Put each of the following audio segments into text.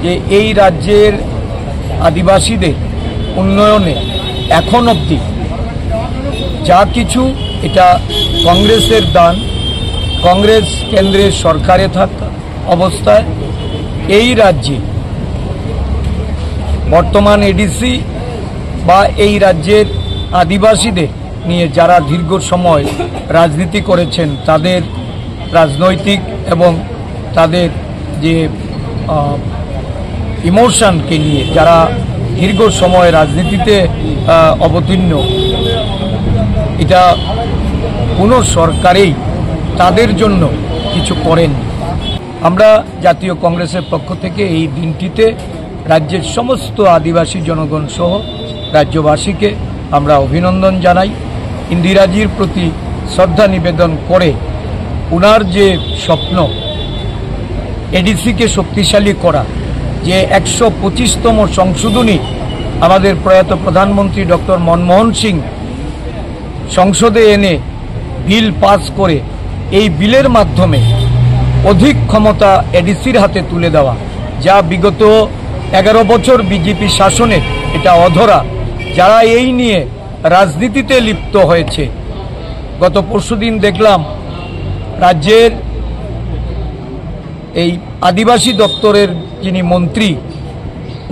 যে এই রাজ্যের আদিবাসীদের উন্নয়নে এখন অবধি যা কিছু এটা কংগ্রেসের দান। কংগ্রেস কেন্দ্রের সরকারে থাকা অবস্থায় এই রাজ্যে বর্তমান এডিসি বা এই রাজ্যের আদিবাসীদের নিয়ে যারা দীর্ঘ সময় রাজনীতি করেছেন তাদের রাজনৈতিক এবং তাদের যে ইমোশনকে নিয়ে যারা দীর্ঘ সময় রাজনীতিতে অবতীর্ণ, এটা কোনো সরকারেই তাদের জন্য কিছু করেননি। আমরা জাতীয় কংগ্রেসের পক্ষ থেকে এই দিনটিতে রাজ্যের সমস্ত আদিবাসী জনগণ সহ রাজ্যবাসীকে আমরা অভিনন্দন জানাই। ইন্দিরাজির প্রতি শ্রদ্ধা নিবেদন করে উনার যে স্বপ্ন এডিসিকে শক্তিশালী করা, যে 125তম সংশোধনী আমাদের প্রয়াত প্রধানমন্ত্রী ডক্টর মনমোহন সিং সংসদে এনে বিল পাস করে এই বিলের মাধ্যমে অধিক ক্ষমতা এডিসির হাতে তুলে দেওয়া, যা বিগত 11 বছর বিজেপি শাসনে এটা অধরা, যারা এই নিয়ে রাজনীতিতে লিপ্ত হয়েছে। গত পরশুদিন দেখলাম রাজ্যের এই আদিবাসী দপ্তরের যিনি মন্ত্রী,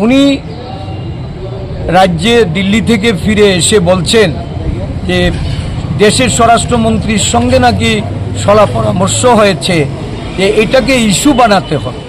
উনি রাজ্যে দিল্লি থেকে ফিরে এসে বলছেন যে দেশের স্বরাষ্ট্রমন্ত্রীর সঙ্গে নাকি সলা পরামর্শ হয়েছে যে এটাকে ইস্যু বানাতে হবে।